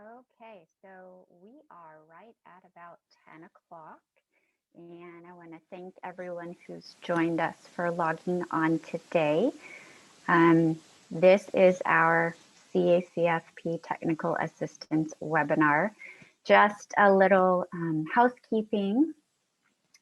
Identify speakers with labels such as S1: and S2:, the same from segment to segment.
S1: Okay, so we are right at about 10 o'clock, and I want to thank everyone who's joined us for logging on today. This is our CACFP Technical Assistance webinar. Just a little housekeeping.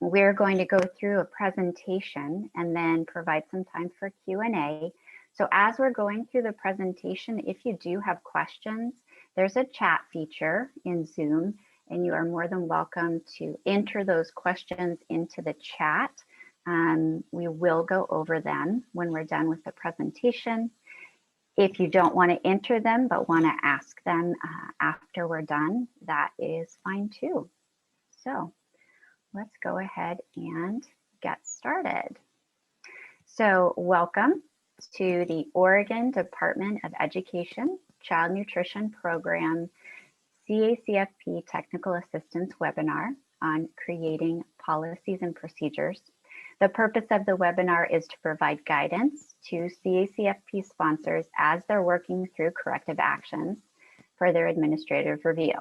S1: We're going to go through a presentation and then provide some time for Q&A. So as we're going through the presentation, if you do have questions, there's a chat feature in Zoom, and you are more than welcome to enter those questions into the chat. We will go over them when we're done with the presentation. If you don't want to enter them but want to ask them after we're done, that is fine too. So let's go ahead and get started. So welcome to the Oregon Department of Education Child Nutrition Program CACFP Technical Assistance webinar on creating policies and procedures. The purpose of the webinar is to provide guidance to CACFP sponsors as they're working through corrective actions for their administrative review.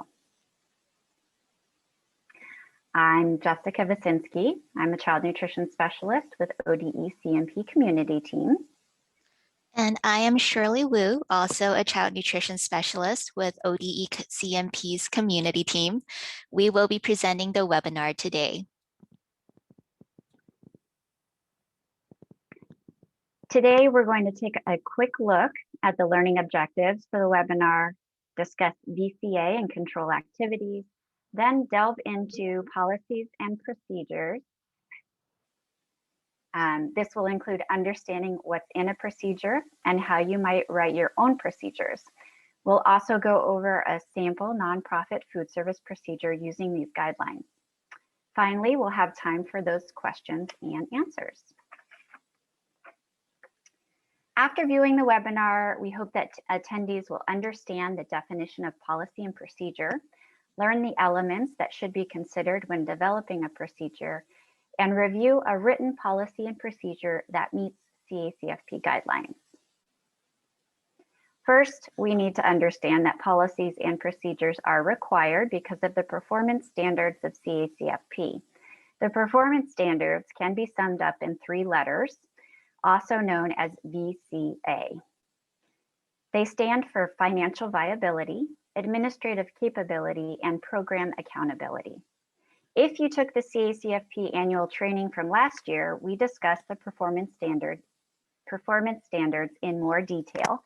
S1: I'm Jessica Vicinski. I'm a child nutrition specialist with ODE CMP community team.
S2: And I am Shirley Wu, also a child nutrition specialist with ODE CMP's community team. We will be presenting the webinar today.
S1: Today, we're going to take a quick look at the learning objectives for the webinar, discuss VCA and control activities, then delve into policies and procedures. This will include understanding what's in a procedure and how you might write your own procedures. We'll also go over a sample nonprofit food service procedure using these guidelines. Finally, we'll have time for those questions and answers. After viewing the webinar, we hope that attendees will understand the definition of policy and procedure, learn the elements that should be considered when developing a procedure, and review a written policy and procedure that meets CACFP guidelines. First, we need to understand that policies and procedures are required because of the performance standards of CACFP. The performance standards can be summed up in 3 letters, also known as VCA. They stand for financial viability, administrative capability, and program accountability. If you took the CACFP annual training from last year, we discussed the performance standards in more detail,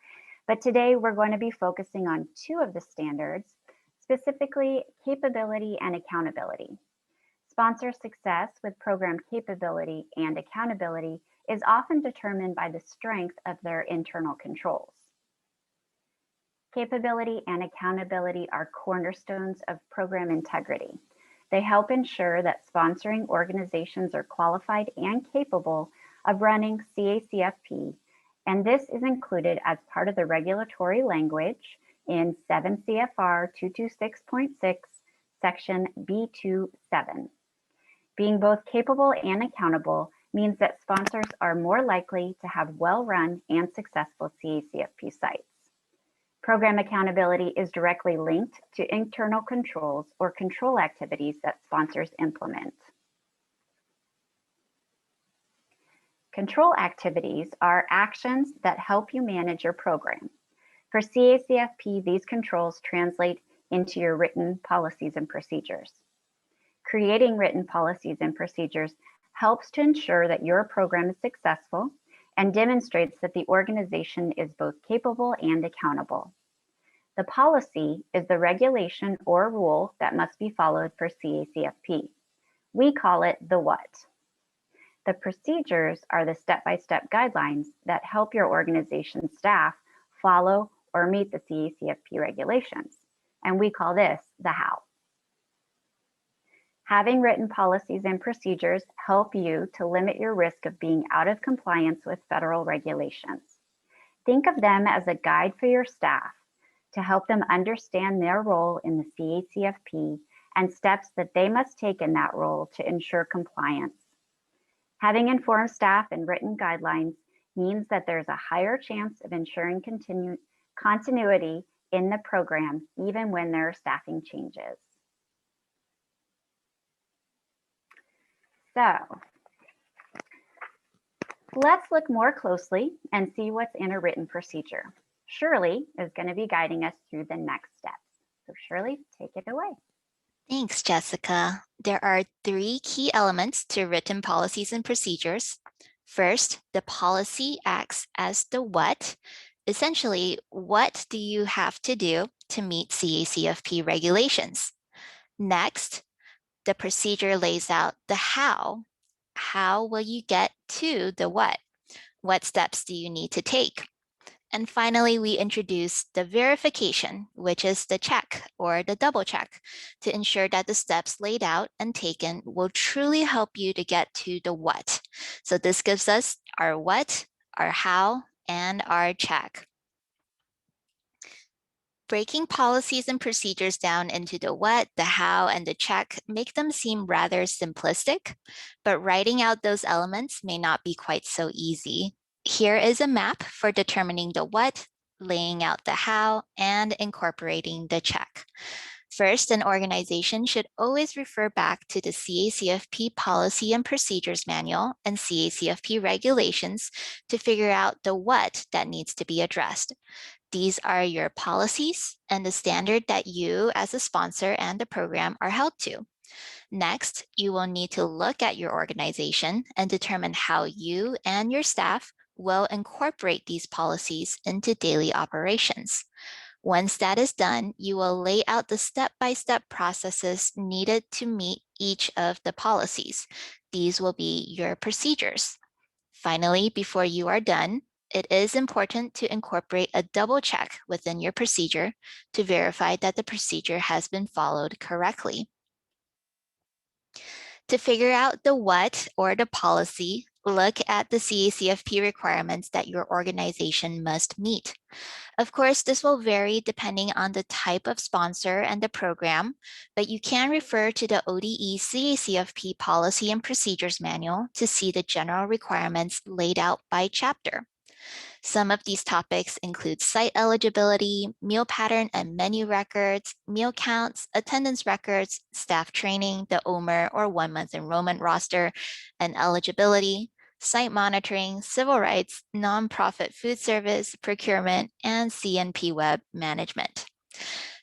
S1: but today we're going to be focusing on 2 of the standards, specifically capability and accountability. Sponsor success with program capability and accountability is often determined by the strength of their internal controls. Capability and accountability are cornerstones of program integrity. They help ensure that sponsoring organizations are qualified and capable of running CACFP, and this is included as part of the regulatory language in 7 CFR 226.6, section B27. Being both capable and accountable means that sponsors are more likely to have well-run and successful CACFP sites. Program accountability is directly linked to internal controls or control activities that sponsors implement. Control activities are actions that help you manage your program. For CACFP, these controls translate into your written policies and procedures. Creating written policies and procedures helps to ensure that your program is successful and demonstrates that the organization is both capable and accountable. The policy is the regulation or rule that must be followed for CACFP. We call it the what. The procedures are the step-by-step guidelines that help your organization staff follow or meet the CACFP regulations, and we call this the how. Having written policies and procedures help you to limit your risk of being out of compliance with federal regulations. Think of them as a guide for your staff to help them understand their role in the CACFP and steps that they must take in that role to ensure compliance. Having informed staff and written guidelines means that there's a higher chance of ensuring continuity in the program, even when there are staffing changes. So let's look more closely and see what's in a written procedure. Shirley is going to be guiding us through the next steps. So Shirley, take it away.
S2: Thanks, Jessica. There are 3 key elements to written policies and procedures. First, the policy acts as the what. Essentially, what do you have to do to meet CACFP regulations? Next, the procedure lays out the how. How will you get to the what? What steps do you need to take? And finally, we introduce the verification, which is the check or the double check to ensure that the steps laid out and taken will truly help you to get to the what. So this gives us our what, our how, and our check. Breaking policies and procedures down into the what, the how, and the check make them seem rather simplistic, but writing out those elements may not be quite so easy. Here is a map for determining the what, laying out the how, and incorporating the check. First, an organization should always refer back to the CACFP Policy and Procedures Manual and CACFP regulations to figure out the what that needs to be addressed. These are your policies and the standard that you as a sponsor and the program are held to. Next, you will need to look at your organization and determine how you and your staff will incorporate these policies into daily operations. Once that is done, you will lay out the step-by-step processes needed to meet each of the policies. These will be your procedures. Finally, before you are done, it is important to incorporate a double check within your procedure to verify that the procedure has been followed correctly. To figure out the what or the policy, look at the CACFP requirements that your organization must meet. Of course, this will vary depending on the type of sponsor and the program, but you can refer to the ODE CACFP Policy and Procedures Manual to see the general requirements laid out by chapter. Some of these topics include site eligibility, meal pattern and menu records, meal counts, attendance records, staff training, the OMER or 1-month enrollment roster, and eligibility, site monitoring, civil rights, nonprofit food service, procurement, and CNP web management.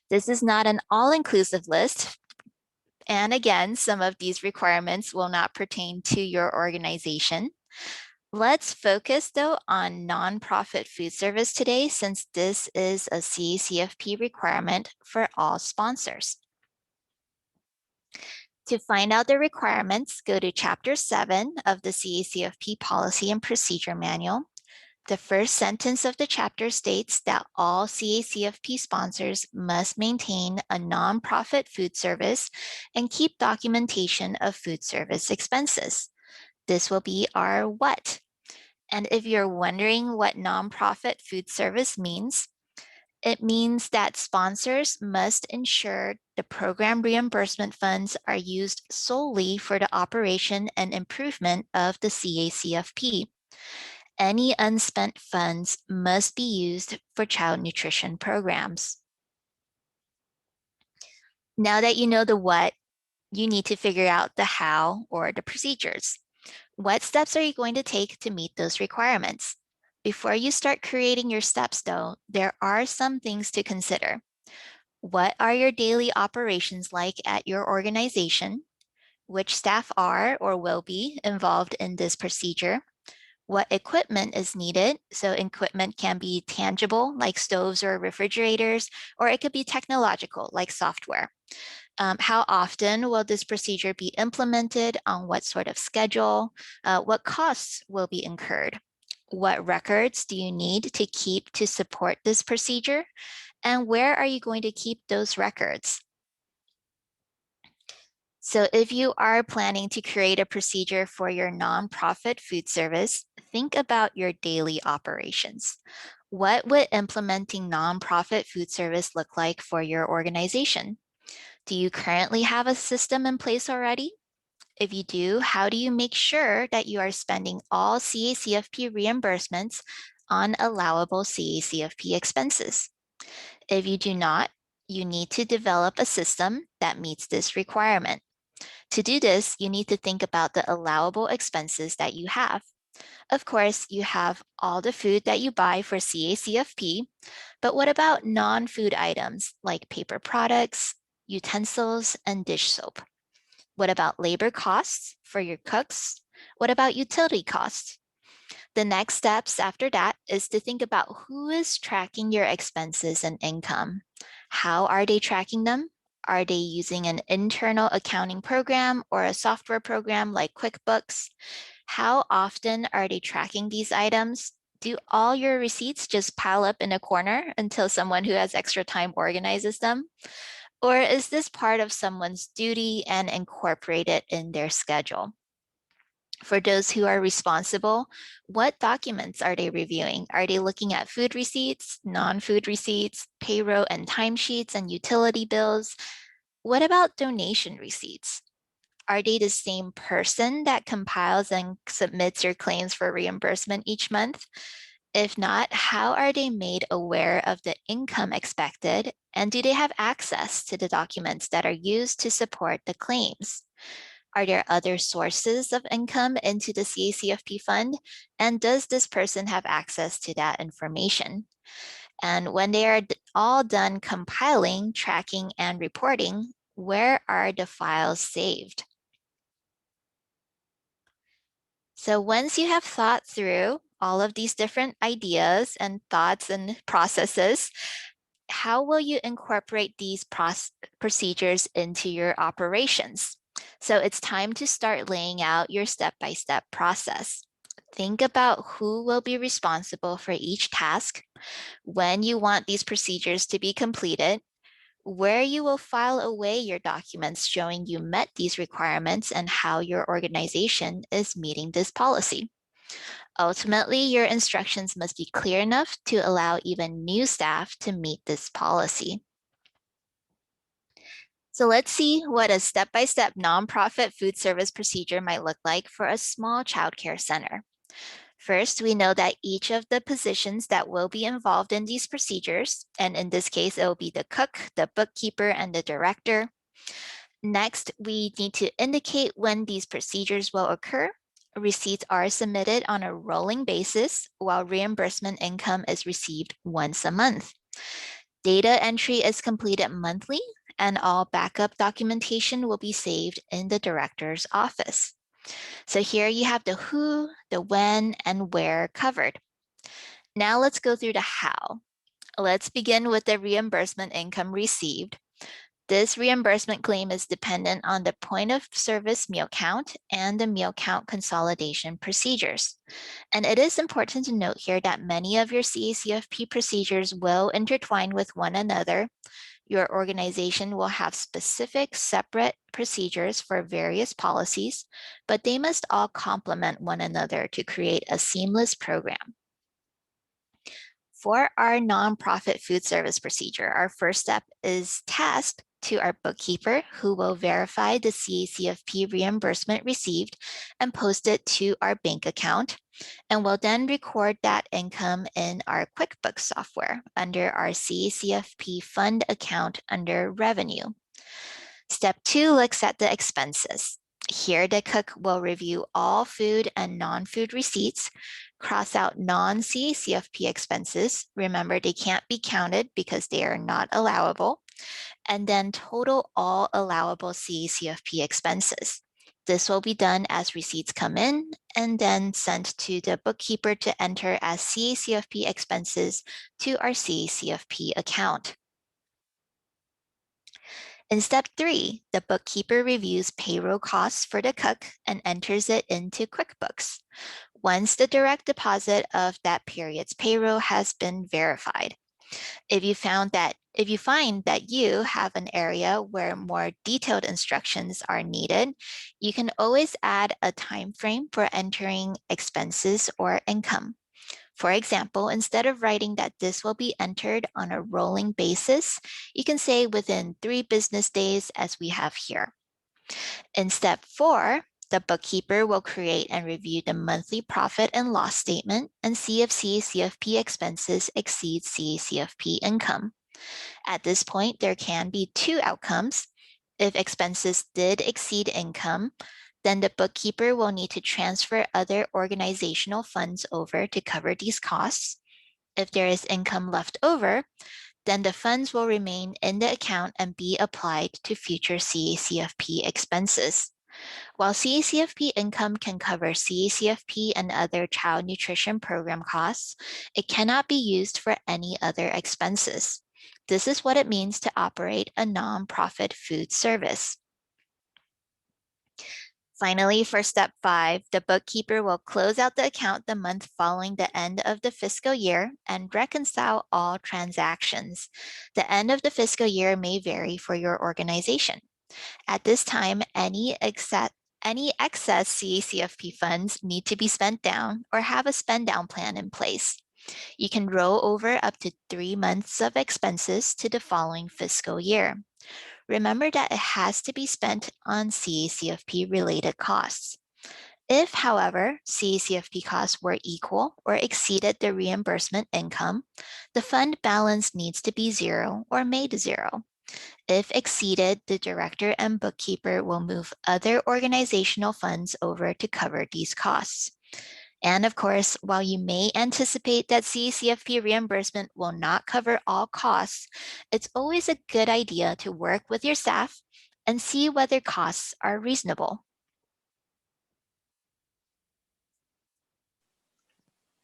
S2: This is not an all-inclusive list. And again, some of these requirements will not pertain to your organization. Let's focus though on nonprofit food service today, since this is a CACFP requirement for all sponsors. To find out the requirements, go to Chapter 7 of the CACFP Policy and Procedure Manual. The first sentence of the chapter states that all CACFP sponsors must maintain a nonprofit food service and keep documentation of food service expenses. This will be our what. And if you're wondering what nonprofit food service means, it means that sponsors must ensure the program reimbursement funds are used solely for the operation and improvement of the CACFP. Any unspent funds must be used for child nutrition programs. Now that you know the what, you need to figure out the how or the procedures. What steps are you going to take to meet those requirements? Before you start creating your steps though, there are some things to consider. What are your daily operations like at your organization? Which staff are or will be involved in this procedure? What equipment is needed? So equipment can be tangible like stoves or refrigerators, or it could be technological like software. How often will this procedure be implemented? On what sort of schedule? What costs will be incurred? What records do you need to keep to support this procedure? And where are you going to keep those records? So if you are planning to create a procedure for your nonprofit food service, think about your daily operations. What would implementing nonprofit food service look like for your organization? Do you currently have a system in place already? If you do, how do you make sure that you are spending all CACFP reimbursements on allowable CACFP expenses? If you do not, you need to develop a system that meets this requirement. To do this, you need to think about the allowable expenses that you have. Of course, you have all the food that you buy for CACFP, but what about non-food items like paper products, utensils, and dish soap? What about labor costs for your cooks? What about utility costs? The next steps after that is to think about who is tracking your expenses and income. How are they tracking them? Are they using an internal accounting program or a software program like QuickBooks? How often are they tracking these items? Do all your receipts just pile up in a corner until someone who has extra time organizes them? Or is this part of someone's duty and incorporated in their schedule? For those who are responsible, what documents are they reviewing? Are they looking at food receipts, non-food receipts, payroll and timesheets and utility bills? What about donation receipts? Are they the same person that compiles and submits your claims for reimbursement each month? If not, how are they made aware of the income expected? And do they have access to the documents that are used to support the claims? Are there other sources of income into the CACFP fund? And does this person have access to that information? And when they are all done compiling, tracking, and reporting, where are the files saved? So once you have thought through all of these different ideas and thoughts and processes, how will you incorporate these procedures into your operations? So it's time to start laying out your step-by-step process. Think about who will be responsible for each task, when you want these procedures to be completed, where you will file away your documents showing you met these requirements, and how your organization is meeting this policy. Ultimately, your instructions must be clear enough to allow even new staff to meet this policy. So let's see what a step-by-step nonprofit food service procedure might look like for a small childcare center. First, we know that each of the positions that will be involved in these procedures, and in this case, it will be the cook, the bookkeeper, and the director. Next, we need to indicate when these procedures will occur. Receipts are submitted on a rolling basis, while reimbursement income is received once a month. Data entry is completed monthly, and all backup documentation will be saved in the director's office. So here you have the who, the when, and where covered. Now let's go through the how. Let's begin with the reimbursement income received. This reimbursement claim is dependent on the point of service meal count and the meal count consolidation procedures. And it is important to note here that many of your CACFP procedures will intertwine with one another. Your organization will have specific separate procedures for various policies, but they must all complement one another to create a seamless program. For our nonprofit food service procedure, our first step is tasked to our bookkeeper, who will verify the CACFP reimbursement received and post it to our bank account, and will then record that income in our QuickBooks software under our CACFP fund account under revenue. Step 2 looks at the expenses. Here, the cook will review all food and non-food receipts, cross out non-CACFP expenses. Remember, they can't be counted because they are not allowable, and then total all allowable CACFP expenses. This will be done as receipts come in and then sent to the bookkeeper to enter as CACFP expenses to our CACFP account. In step 3, the bookkeeper reviews payroll costs for the cook and enters it into QuickBooks. Once the direct deposit of that period's payroll has been verified. If you find that you have an area where more detailed instructions are needed, you can always add a time frame for entering expenses or income. For example, instead of writing that this will be entered on a rolling basis, you can say within 3 business days, as we have here. In step 4, the bookkeeper will create and review the monthly profit and loss statement and see if CACFP expenses exceed CACFP income. At this point, there can be two outcomes. If expenses did exceed income, then the bookkeeper will need to transfer other organizational funds over to cover these costs. If there is income left over, then the funds will remain in the account and be applied to future CACFP expenses. While CACFP income can cover CACFP and other child nutrition program costs, it cannot be used for any other expenses. This is what it means to operate a nonprofit food service. Finally, for step 5, the bookkeeper will close out the account the month following the end of the fiscal year and reconcile all transactions. The end of the fiscal year may vary for your organization. At this time, any excess CACFP funds need to be spent down or have a spend down plan in place. You can roll over up to 3 months of expenses to the following fiscal year. Remember that it has to be spent on CACFP related costs. If, however, CACFP costs were equal or exceeded the reimbursement income, the fund balance needs to be zero or made zero. If exceeded, the director and bookkeeper will move other organizational funds over to cover these costs. And of course, while you may anticipate that CACFP reimbursement will not cover all costs, it's always a good idea to work with your staff and see whether costs are reasonable.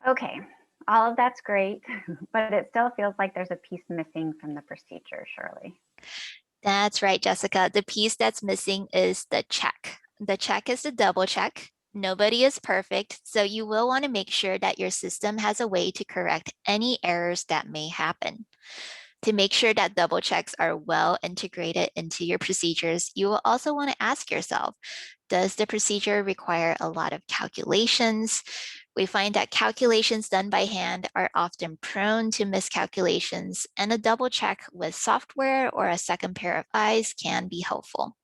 S1: Okay, all of that's great, but it still feels like there's a piece missing from the procedure, Shirley.
S2: That's right, Jessica. The piece that's missing is the check. The check is the double check. Nobody is perfect, so you will want to make sure that your system has a way to correct any errors that may happen. To make sure that double checks are well integrated into your procedures, you will also want to ask yourself, does the procedure require a lot of calculations? We find that calculations done by hand are often prone to miscalculations, and a double check with software or a second pair of eyes can be helpful.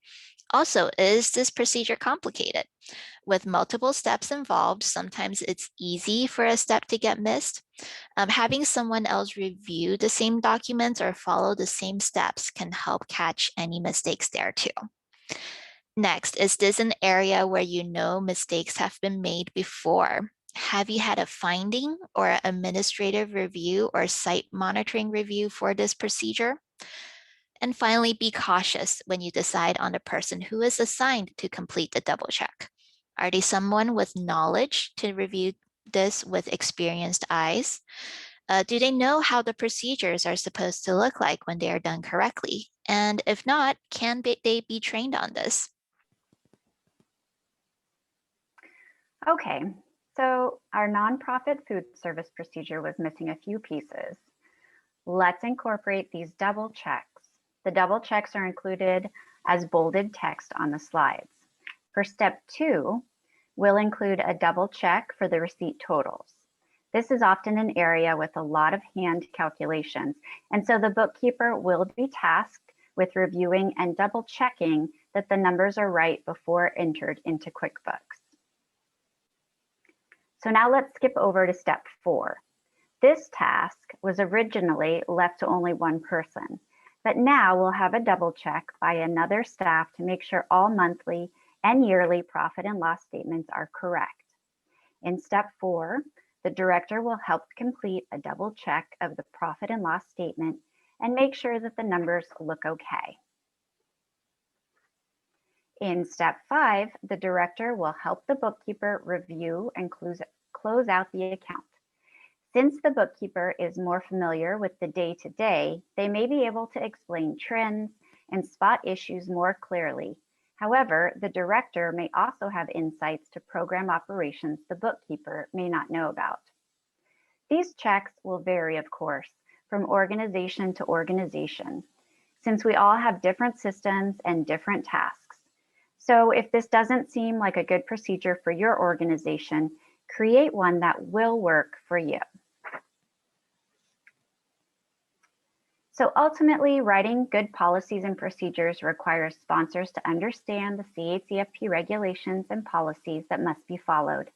S2: Also, is this procedure complicated? With multiple steps involved, sometimes it's easy for a step to get missed. Having someone else review the same documents or follow the same steps can help catch any mistakes there too. Next, is this an area where you know mistakes have been made before? Have you had a finding or administrative review or site monitoring review for this procedure? And finally, be cautious when you decide on the person who is assigned to complete the double check. Are they someone with knowledge to review this with experienced eyes? Do they know how the procedures are supposed to look like when they are done correctly? And if not, can they be trained on this?
S1: Okay, so our nonprofit food service procedure was missing a few pieces. Let's incorporate these double checks. The double checks are included as bolded text on the slides. For step 2, we'll include a double check for the receipt totals. This is often an area with a lot of hand calculations, and so the bookkeeper will be tasked with reviewing and double checking that the numbers are right before entered into QuickBooks. So now let's skip over to step 4. This task was originally left to only one person, but now we'll have a double check by another staff to make sure all monthly and yearly profit and loss statements are correct. In step 4, the director will help complete a double check of the profit and loss statement and make sure that the numbers look okay. In step 5, the director will help the bookkeeper review and close out the account. Since the bookkeeper is more familiar with the day-to-day, they may be able to explain trends and spot issues more clearly. However, the director may also have insights to program operations the bookkeeper may not know about. These checks will vary, of course, from organization to organization, since we all have different systems and different tasks. So if this doesn't seem like a good procedure for your organization, create one that will work for you. So ultimately, writing good policies and procedures requires sponsors to understand the CACFP regulations and policies that must be followed.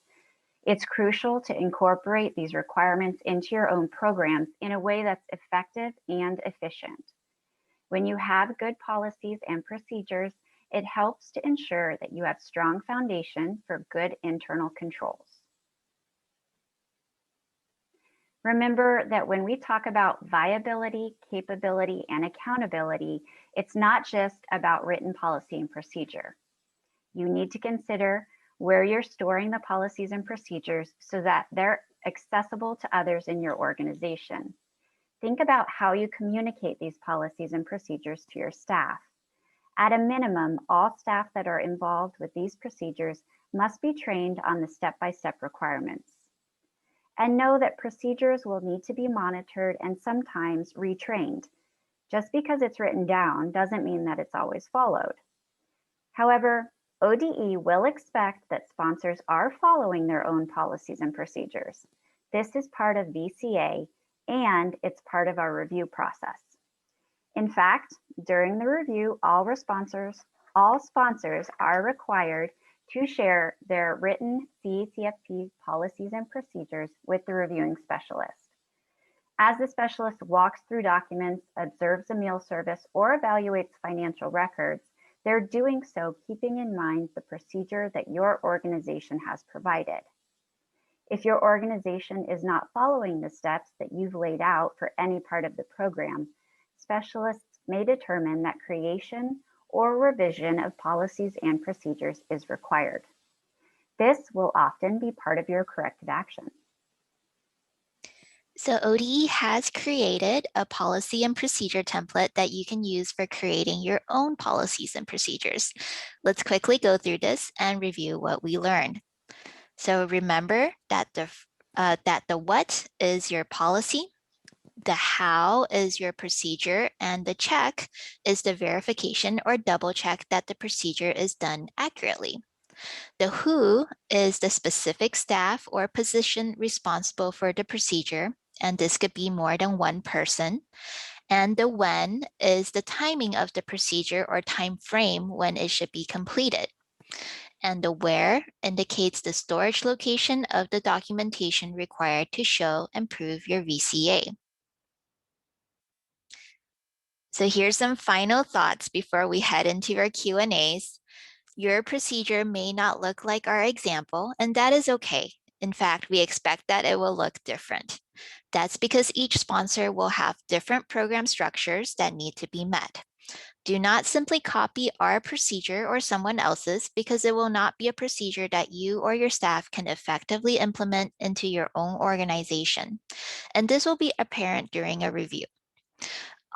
S1: It's crucial to incorporate these requirements into your own programs in a way that's effective and efficient. When you have good policies and procedures, it helps to ensure that you have strong foundation for good internal controls. Remember that when we talk about viability, capability, and accountability, it's not just about written policy and procedure. You need to consider where you're storing the policies and procedures so that they're accessible to others in your organization. Think about how you communicate these policies and procedures to your staff. At a minimum, all staff that are involved with these procedures must be trained on the step-by-step requirements. And know that procedures will need to be monitored and sometimes retrained. Just because it's written down doesn't mean that it's always followed. However, ODE will expect that sponsors are following their own policies and procedures. This is part of VCA and it's part of our review process. In fact, during the review, all sponsors are required to share their written CACFP policies and procedures with the reviewing specialist. As the specialist walks through documents, observes a meal service, or evaluates financial records, they're doing so keeping in mind the procedure that your organization has provided. If your organization is not following the steps that you've laid out for any part of the program, specialists may determine that creation or revision of policies and procedures is required. This will often be part of your corrective action.
S2: So ODE has created a policy and procedure template that you can use for creating your own policies and procedures. Let's quickly go through this and review what we learned. So remember that the what is your policy, the how is your procedure, and the check is the verification or double check that the procedure is done accurately. The who is the specific staff or position responsible for the procedure, and this could be more than one person. And the when is the timing of the procedure or time frame when it should be completed. And the where indicates the storage location of the documentation required to show and prove your VCA. So here's some final thoughts before we head into our Q&As. Your procedure may not look like our example, and that is okay. In fact, we expect that it will look different. That's because each sponsor will have different program structures that need to be met. Do not simply copy our procedure or someone else's because it will not be a procedure that you or your staff can effectively implement into your own organization. And this will be apparent during a review.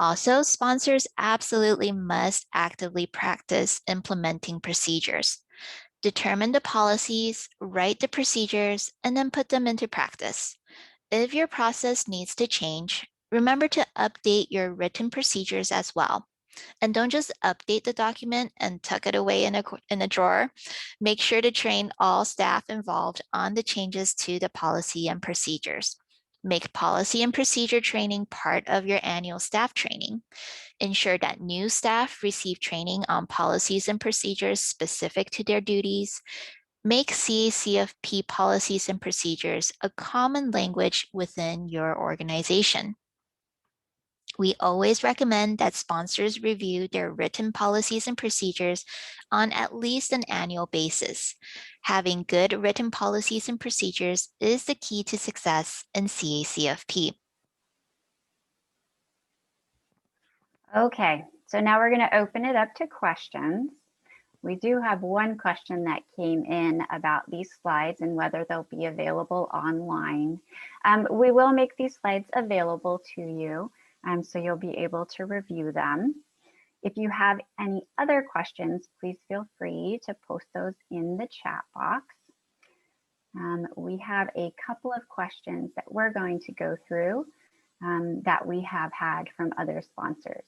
S2: Also, sponsors absolutely must actively practice implementing procedures. Determine the policies, write the procedures, and then put them into practice. If your process needs to change, remember to update your written procedures as well. And don't just update the document and tuck it away in a drawer. Make sure to train all staff involved on the changes to the policy and procedures. Make policy and procedure training part of your annual staff training. Ensure that new staff receive training on policies and procedures specific to their duties. Make CACFP policies and procedures a common language within your organization. We always recommend that sponsors review their written policies and procedures on at least an annual basis. Having good written policies and procedures is the key to success in CACFP.
S1: Okay, so now we're going to open it up to questions. We do have one question that came in about these slides and whether they'll be available online. We will make these slides available to you, so you'll be able to review them. If you have any other questions, please feel free to post those in the chat box. We have a couple of questions that we're going to go through that we have had from other sponsors.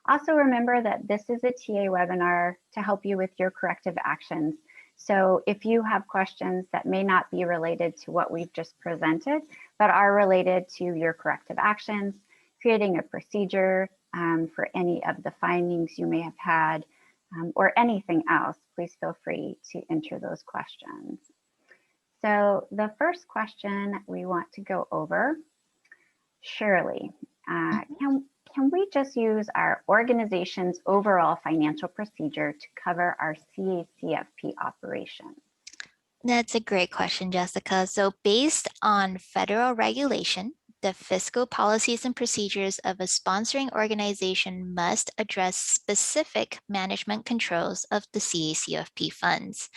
S1: Also remember that this is a TA webinar to help you with your corrective actions. So if you have questions that may not be related to what we've just presented, but are related to your corrective actions, creating a procedure for any of the findings you may have had, or anything else, please feel free to enter those questions. So the first question we want to go over, Shirley, can we just use our organization's overall financial procedure to cover our CACFP operation?
S2: That's a great question, Jessica. So based on federal regulation, the fiscal policies and procedures of a sponsoring organization must address specific management controls of the CACFP funds.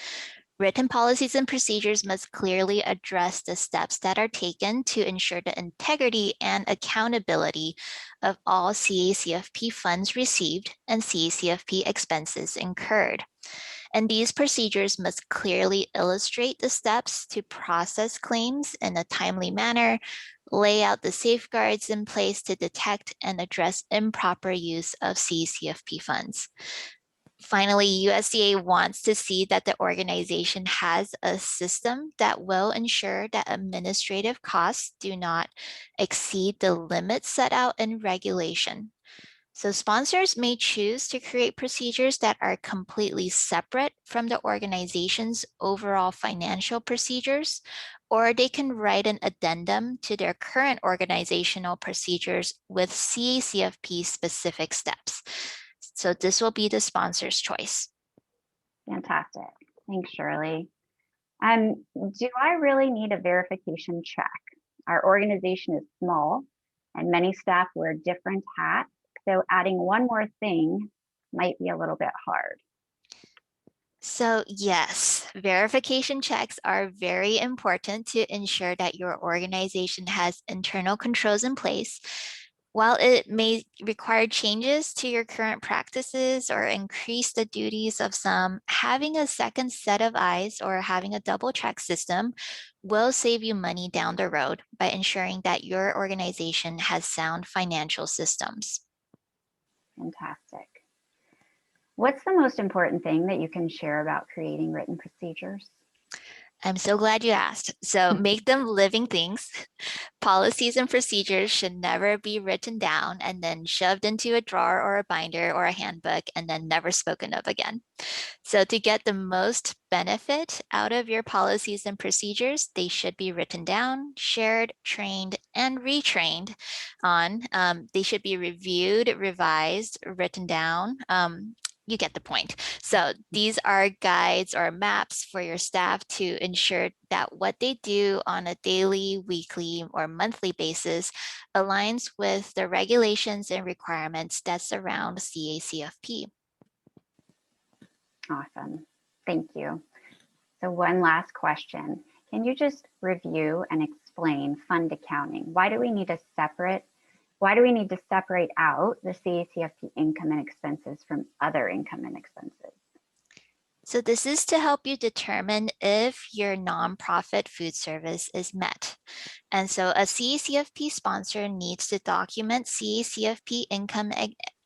S2: Written policies and procedures must clearly address the steps that are taken to ensure the integrity and accountability of all CACFP funds received and CACFP expenses incurred. And these procedures must clearly illustrate the steps to process claims in a timely manner, lay out the safeguards in place to detect and address improper use of CACFP funds. Finally, USDA wants to see that the organization has a system that will ensure that administrative costs do not exceed the limits set out in regulation. So sponsors may choose to create procedures that are completely separate from the organization's overall financial procedures, or they can write an addendum to their current organizational procedures with CACFP specific steps. So this will be the sponsor's choice.
S1: Fantastic. Thanks, Shirley. Do I really need a verification check? Our organization is small and many staff wear different hats, so adding one more thing might be a little bit hard.
S2: So yes, verification checks are very important to ensure that your organization has internal controls in place. While it may require changes to your current practices or increase the duties of some, having a second set of eyes or having a double check system will save you money down the road by ensuring that your organization has sound financial systems.
S1: Fantastic. What's the most important thing that you can share about creating written procedures?
S2: I'm so glad you asked. So make them living things. Policies and procedures should never be written down and then shoved into a drawer or a binder or a handbook and then never spoken of again. So to get the most benefit out of your policies and procedures, they should be written down, shared, trained, and retrained on. They should be reviewed, revised, written down. You get the point. So these are guides or maps for your staff to ensure that what they do on a daily, weekly, or monthly basis aligns with the regulations and requirements that surround CACFP.
S1: Awesome. Thank you. So one last question. Can you just review and explain fund accounting? Why do we need to separate out the CACFP income and expenses from other income and expenses?
S2: So this is to help you determine if your nonprofit food service is met. And so a CACFP sponsor needs to document CACFP income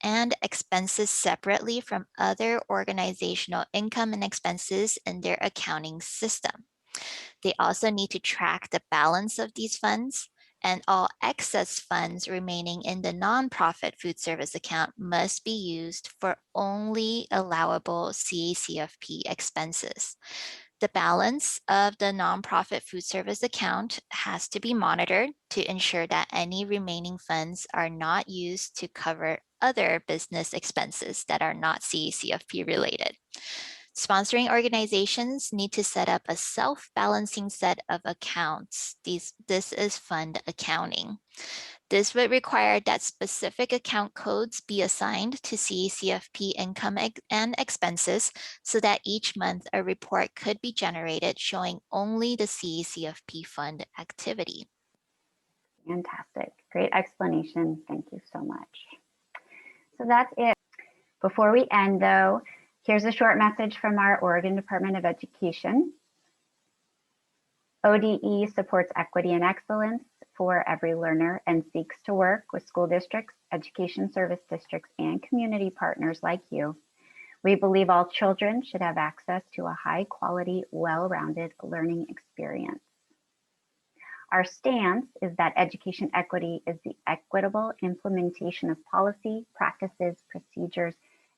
S2: and expenses separately from other organizational income and expenses in their accounting system. They also need to track the balance of these funds, and all excess funds remaining in the nonprofit food service account must be used for only allowable CACFP expenses. The balance of the nonprofit food service account has to be monitored to ensure that any remaining funds are not used to cover other business expenses that are not CACFP related. Sponsoring organizations need to set up a self-balancing set of accounts. This is fund accounting. This would require that specific account codes be assigned to CACFP income and expenses so that each month a report could be generated showing only the CACFP fund activity.
S1: Fantastic. Great explanation. Thank you so much. So that's it. Before we end though, here's a short message from our Oregon Department of Education. ODE supports equity and excellence for every learner and seeks to work with school districts, education service districts, and community partners like you. We believe all children should have access to a high quality, well-rounded learning experience. Our stance is that education equity is the equitable implementation of policy, practices, procedures,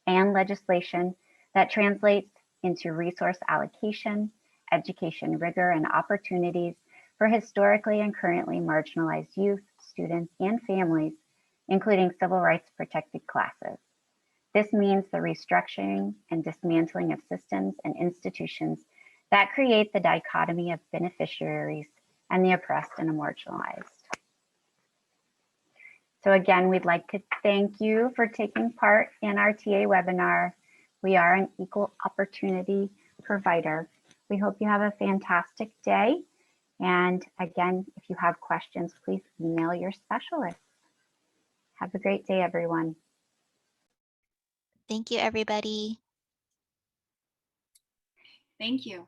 S1: and legislation that translates into resource allocation, education rigor and opportunities for historically and currently marginalized youth, students, and families, including civil rights protected classes. This means the restructuring and dismantling of systems and institutions that create the dichotomy of beneficiaries and the oppressed and marginalized. So again, we'd like to thank you for taking part in our TA webinar. We are an equal opportunity provider. We hope you have a fantastic day. And again, if you have questions, please email your specialist. Have a great day, everyone.
S2: Thank you, everybody.
S3: Thank you.